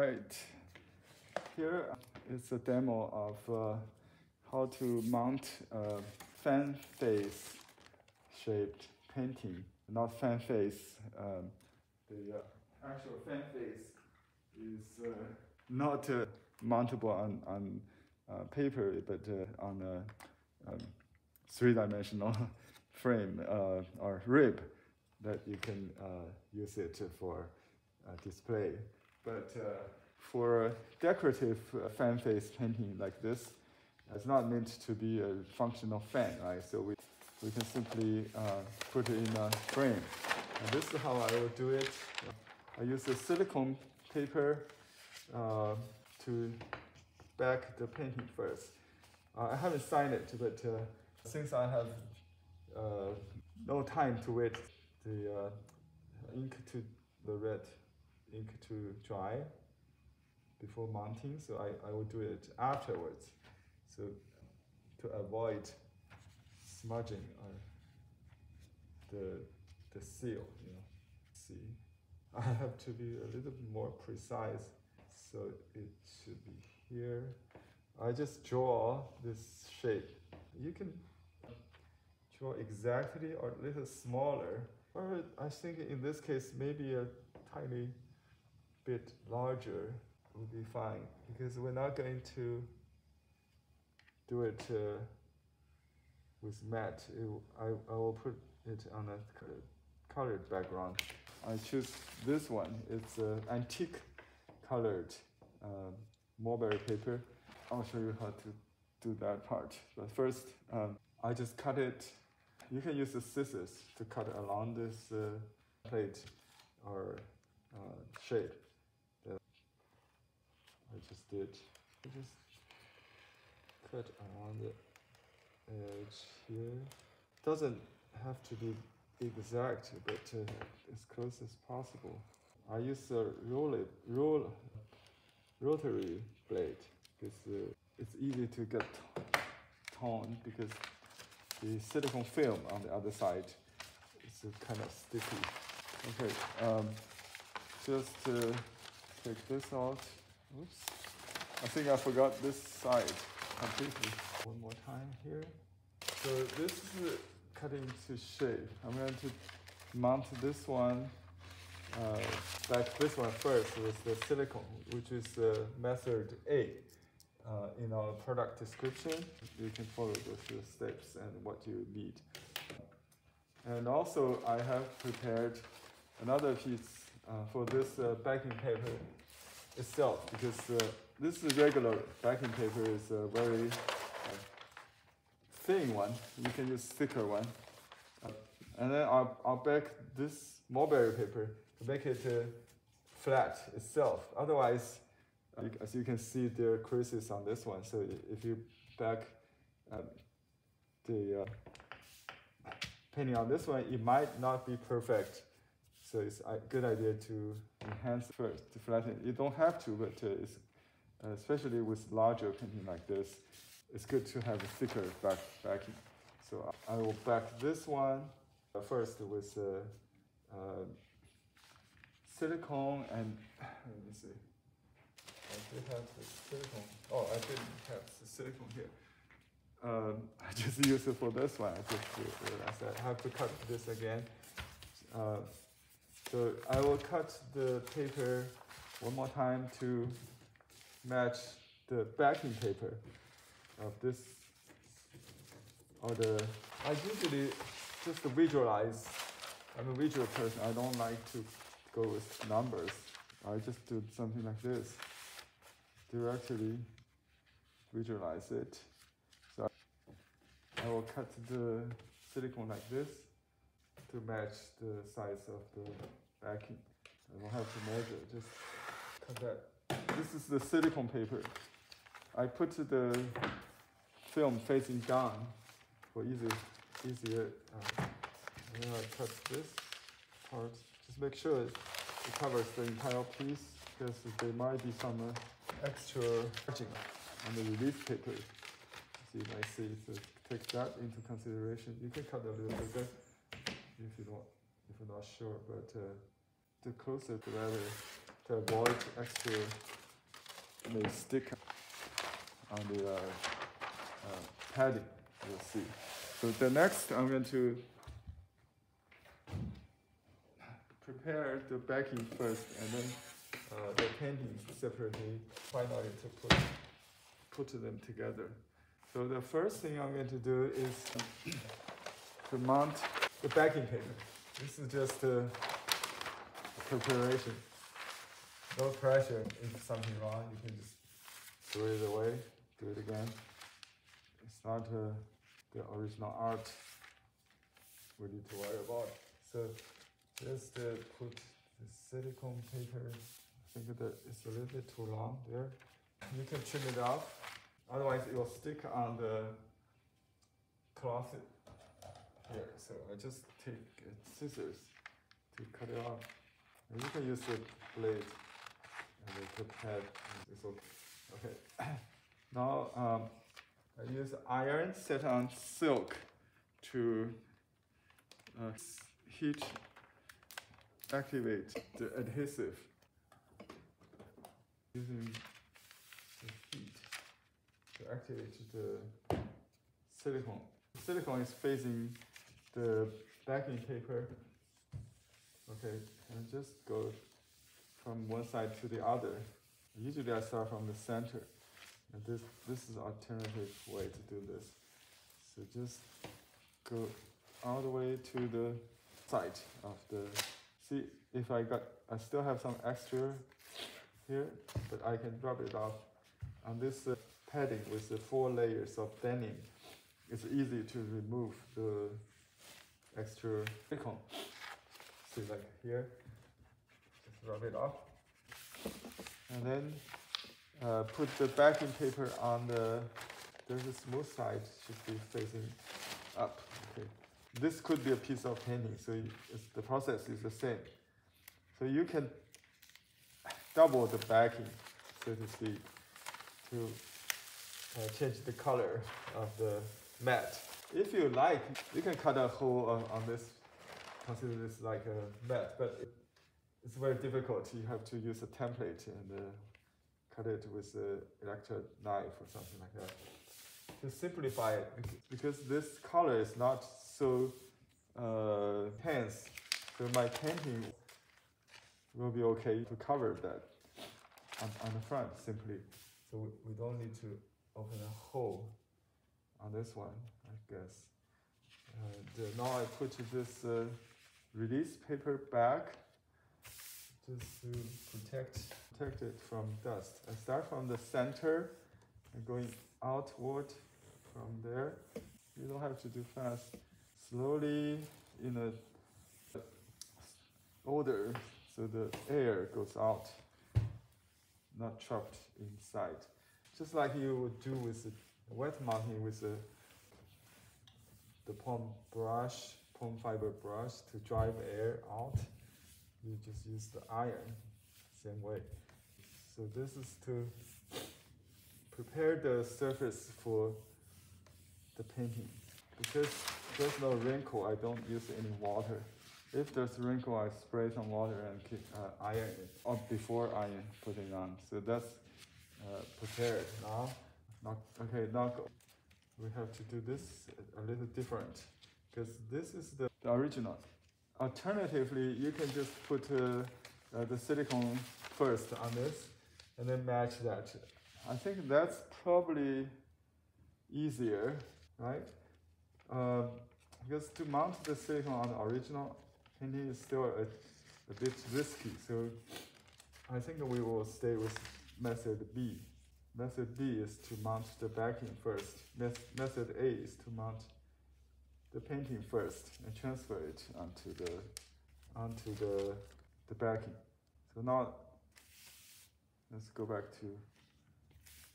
Alright, here is a demo of how to mount a fan face shaped painting. Not fan face, the actual fan face is not mountable on paper, but on a three-dimensional frame or rib that you can use it for display. But for decorative fan face painting like this, it's not meant to be a functional fan, right? So we can simply put it in a frame. And this is how I will do it. I use a silicone paper to back the painting first. I haven't signed it, but since I have no time to wait the the red ink to dry before mounting, so I will do it afterwards. So to avoid smudging the seal, See, I have to be a little bit more precise. So it should be here. I just draw this shape. You can draw exactly or a little smaller, or I think in this case maybe a tiny bit larger will be fine, because we're not going to do it with matte. I will put it on a colored background. I choose this one. It's antique colored mulberry paper. I'll show you how to do that part. But first, I just cut it. You can use the scissors to cut along this plate or shape that I just did. I just cut around the edge here. Doesn't have to be exact, but as close as possible. I use a rotary blade because it's easy to get torn, because the silicone film on the other side is kind of sticky. Okay, just take this out. Oops, I think I forgot this side completely. One more time here. So this is cutting to shape. I'm going to mount this one, back this one first with the silicone, which is method A. In our product description, you can follow those steps and what you need. And also, I have prepared another piece for this backing paper itself, because this regular backing paper is a very thin one. You can use thicker one. And then I'll back this mulberry paper to make it flat itself. Otherwise, as you can see, there are creases on this one. So if you back the painting on this one, it might not be perfect. So it's a good idea to enhance first, to flatten it. You don't have to, but it's, especially with larger painting like this, it's good to have a thicker backing. So I will back this one first with silicone, and let me see. I did have the silicone. Oh, I didn't have the silicone here. I just used it for this one. I just realized I have to cut this again. So I will cut the paper one more time to match the backing paper of this. I usually just visualize. I'm a visual person. I don't like to go with numbers. I just do something like this. Directly visualize it. So I will cut the silicone like this to match the size of the backing. I don't have to measure, just cut that. This is the silicone paper. I put the film facing down for easier. And then I cut this part. Just make sure it covers the entire piece, because there might be some extra margin on the relief paper. So you might see, so take that into consideration. You can cut a little bigger if you're not sure, but the closer the better. to avoid extra may stick on the padding. You'll see. So the next, I'm going to prepare the backing first, and then the paintings separately. Finally, to put them together. So the first thing I'm going to do is to mount the backing paper. This is just a preparation. No pressure. If something wrong, you can just throw it away. Do it again. It's not the original art we need to worry about. So just put the silicone paper. I think that it's a little bit too long there. You can trim it off. Otherwise, it will stick on the cloth here. So I just take scissors to cut it off. And you can use the blade and the pad. It's okay. Okay. Now I use iron set on silk to heat activate the adhesive using the heat to activate the silicone. The silicone is facing the backing paper. Okay, and just go from one side to the other. Usually I start from the center. And this is an alternative way to do this. So just go all the way to the side of the, see if I still have some extra here, but I can rub it off. On this padding with the 4 layers of denim, it's easy to remove the extra silicone. See, like here, just rub it off. And then put the backing paper on there's a smooth side, should be facing up. Okay. This could be a piece of painting, so the process is the same. So you can double the backing, so to speak, to change the color of the mat. If you like, you can cut a hole on this, consider this like a mat, but it's very difficult. You have to use a template and cut it with an electric knife or something like that. To simplify it, because this color is not so intense, so my painting will be okay to cover that on the front simply. So we don't need to open a hole on this one, I guess. And now I put this release paper back just to protect it from dust. I start from the center and going outward from there. You don't have to do fast. Slowly in a order so the air goes out, not trapped inside. Just like you would do with a wet mounting with the palm fiber brush to drive air out. You just use the iron, same way. So this is to prepare the surface for the painting. Because there's no wrinkle, I don't use any water. If there's wrinkle, I spray some water and iron it, or before iron putting on. So that's prepared now. Now we have to do this a little different, because this is the original. Alternatively, you can just put the silicone first on this, and then match that. I think that's probably easier, right? Because to mount the silicone on the original painting is still a bit risky, so I think we will stay with method B. Method B is to mount the backing first. Method A is to mount the painting first and transfer it onto the backing. So now let's go back to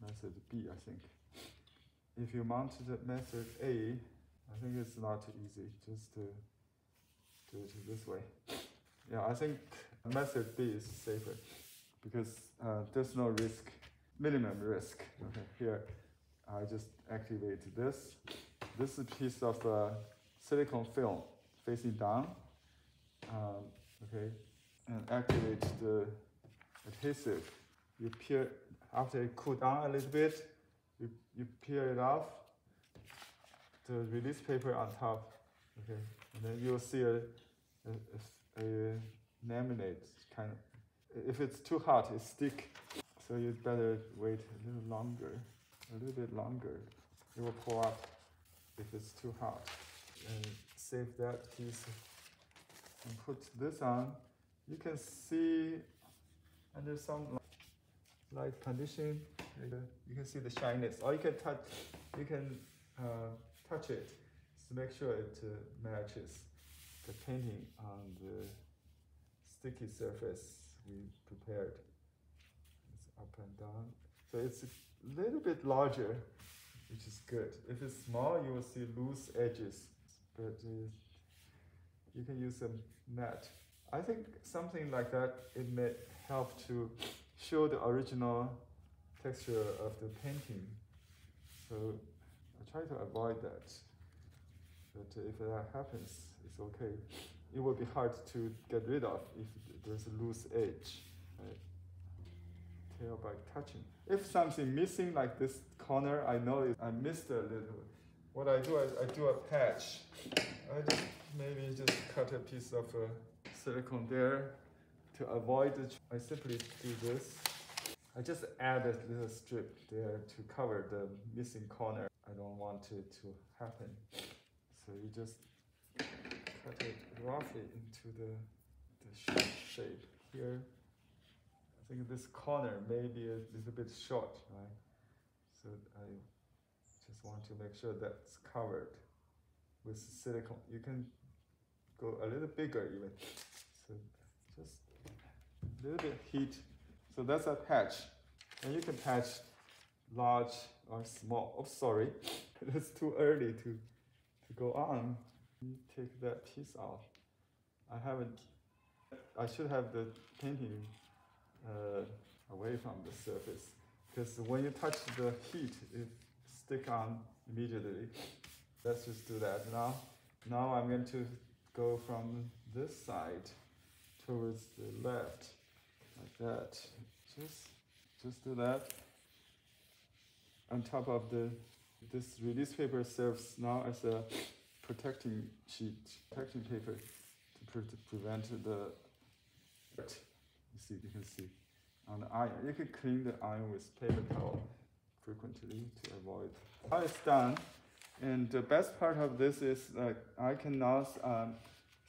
method B, I think. If you mount the method A, I think it's not easy just to do it this way. Yeah, I think method B is safer because there's no risk, minimum risk. Okay, here I just activate this. This is a piece of silicone film facing down. Okay, and activate the adhesive. You peel, after it cool down a little bit, you peel it off, the release paper on top, okay? And then you'll see a laminate kind of. If it's too hot, it stick. So you'd better wait a little longer, a little bit longer. It will pour out if it's too hot. And save that piece and put this on. You can see under some light condition, you can see the shyness. Or you can touch it to make sure it matches the painting on the sticky surface we prepared. It's up and down. So it's a little bit larger, which is good. If it's small, you will see loose edges, but you can use a mat. I think something like that, it may help to show the original texture of the painting. So I try to avoid that. But if that happens, it's okay. It will be hard to get rid of if there's a loose edge. Right? Tell by touching. If something missing like this corner, I know I missed a little. What I do, I do a patch. I just maybe just cut a piece of silicone there to avoid it. I simply do this. I just add a little strip there to cover the missing corner. I don't want it to happen. So you just cut it roughly into the shape here. I think this corner may be a little bit short, right? So I just want to make sure that's covered with silicone. You can go a little bigger even. So just a little bit heat. So that's a patch. And you can patch large or small. Oh, sorry, it's too early to go on. You take that piece out. I should have the painting away from the surface, because when you touch the heat, it stick on immediately. Let's just do that now. Now I'm going to go from this side towards the left, like that. Just do that. On top of this release paper serves now as a protecting paper to prevent the dirt. You can see on the iron. You can clean the iron with paper towel frequently to avoid. Now it's done, and the best part of this is I can now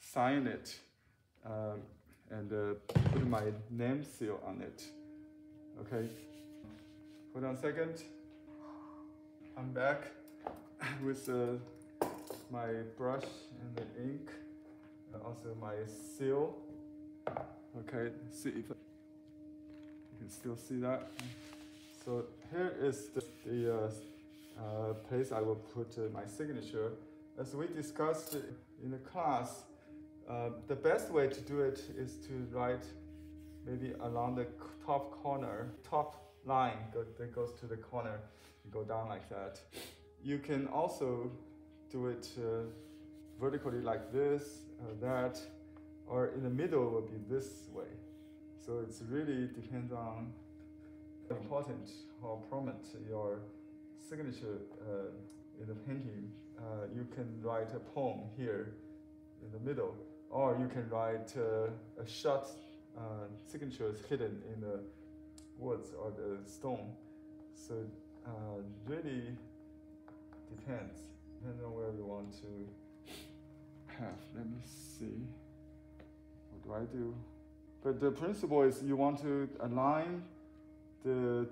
sign it and put my name seal on it. Okay, hold on a second. I'm back with my brush and the ink, and also my seal. Okay, see if you can still see that. So here is the place I will put my signature. As we discussed in the class, the best way to do it is to write maybe along the top corner, top line that goes to the corner, and go down like that. You can also do it vertically like this, that, or in the middle would be this way. So it's really depends on how important, how prominent your signature in the painting. You can write a poem here in the middle, or you can write a short signature hidden in the woods or the stone. So really depends on where you want to have. Let me see. What do I do? But the principle is you want to align the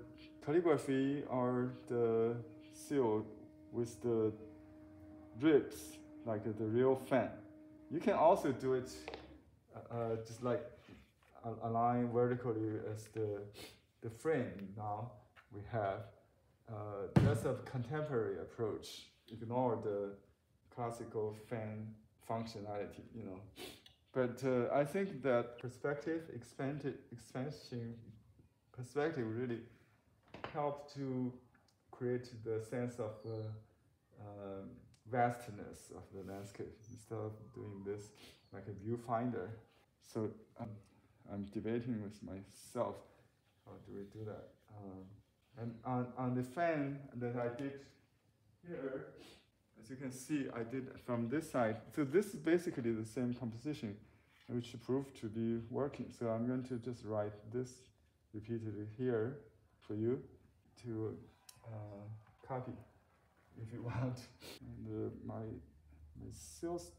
calligraphy or the seal with the ribs, like the real fan. You can also do it just like align vertically as the frame now we have. That's a contemporary approach. Ignore the classical fan functionality, you know. But I think that expansion perspective really helped to create the sense of vastness of the landscape instead of doing this like a viewfinder. So I'm debating with myself. how do we do that? And on the fan that I did here, as you can see, I did from this side. So this is basically the same composition, which proved to be working. So I'm going to just write this repeatedly here for you to copy if you want. And my seals,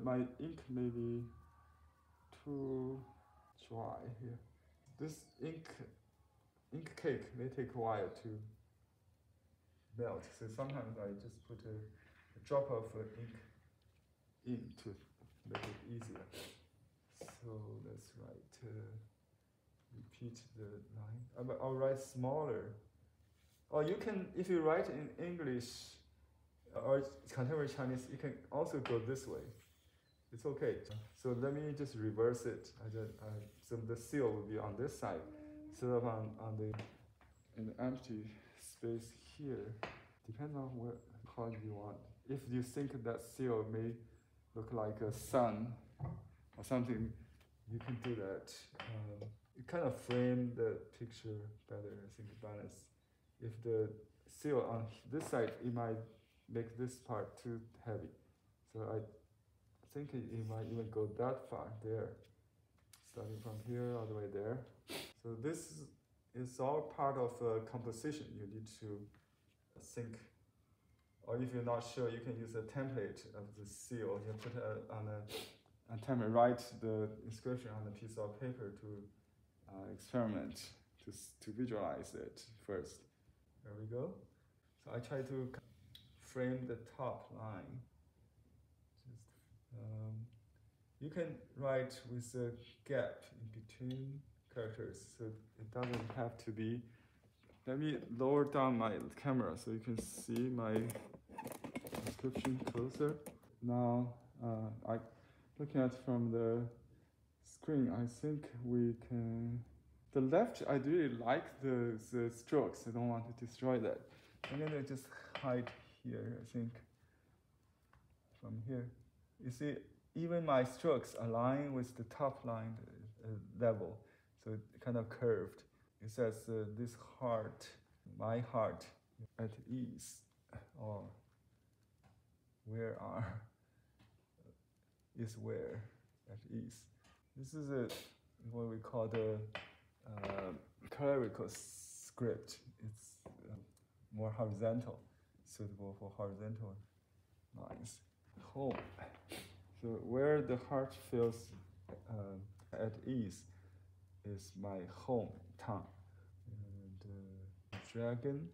my ink may be too dry here. This ink cake may take a while to melt. So sometimes I just put a drop of ink in to make it easier. So let's write, repeat the line. I'll write smaller. Or you can, if you write in English or contemporary Chinese, you can also go this way. It's okay. So let me just reverse it. So the seal will be on this side, instead of on the empty space here. Depends on how you want. If you think that seal may look like a sun or something, you can do that. You kind of frame the picture better, I think, balance. If the seal on this side, it might make this part too heavy. So I think it might even go that far there, starting from here all the way there. So this is all part of composition. You need to think. Or if you're not sure, you can use a template of the seal. You put it on a template, write the inscription on a piece of paper to experiment, to visualize it first. There we go. So I try to frame the top line. You can write with a gap in between characters, so it doesn't have to be. Let me lower down my camera so you can see my description closer. Now, looking at from the screen, I think we can. The left, I really like the strokes. I don't want to destroy that. I'm gonna just hide here, I think, from here. You see, even my strokes align with the top line level, so it kind of curved. It says this heart, my heart, at ease, or where are, is where, at ease. This is what we call the clerical script. It's more horizontal, suitable for horizontal lines. Home. So where the heart feels at ease is my hometown. And dragon.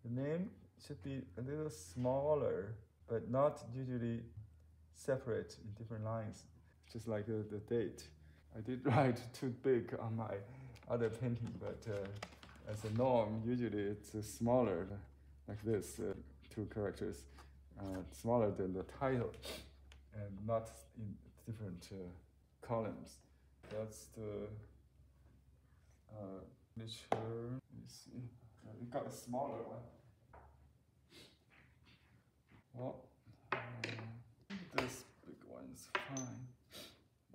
The name should be a little smaller, but not usually separate in different lines, just like the date. I did write too big on my other painting, but as a norm, usually it's smaller, like this, 2 characters, smaller than the title, and not in different columns. That's the literature. Let me see. We got a smaller one. Well, this big one is fine.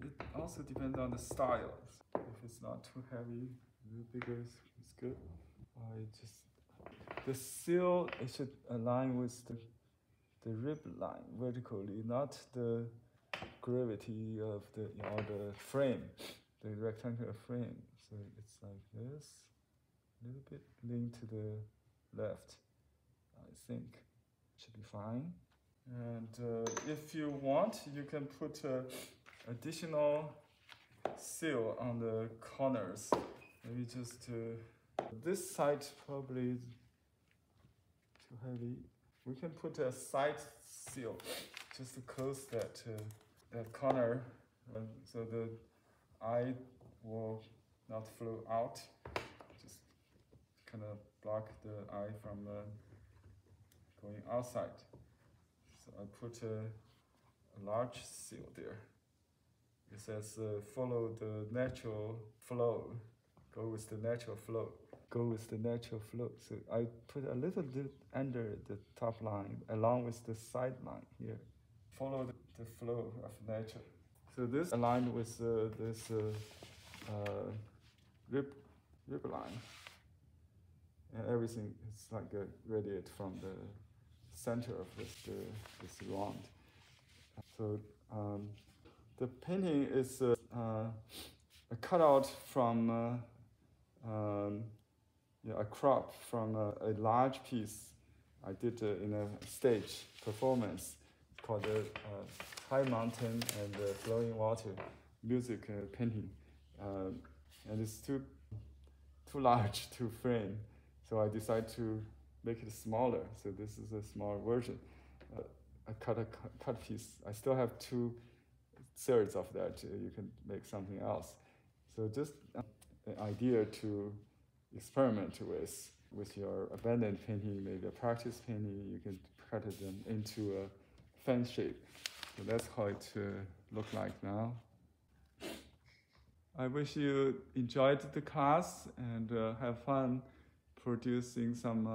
It also depends on the style. If it's not too heavy, a little bigger is good. The seal, it should align with the rib line vertically, not the gravity of the frame, the rectangular frame. So it's like this, a little bit lean to the left. I think should be fine. And if you want, you can put additional seal on the corners. Maybe just this side probably too heavy. We can put a side seal just to close that corner, so the eye will not flow out. Just kind of block the eye from going outside. So I put a large seal there. It says follow the natural flow. Go with the natural flow. Go with the natural flow. So I put a little bit under the top line, along with the side line here. Follow the flow of nature. So this aligned with this rib river line. And everything is like radiate from the center of this round. So the painting is a cutout from a crop from a large piece I did in a stage performance called High Mountain and Flowing Water music painting. And it's too large to frame, so I decided to make it smaller. So this is a small version. I cut a cut piece. I still have 2 thirds of that. You can make something else. So just an idea to experiment with your abandoned painting, maybe a practice painting. You can cut it into a fan shape. So that's how it looks like now. I wish you enjoyed the class and have fun producing some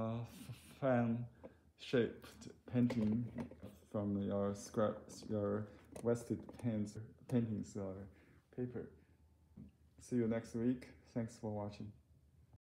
fan-shaped painting from your wasted paintings or paper. See you next week. Thanks for watching.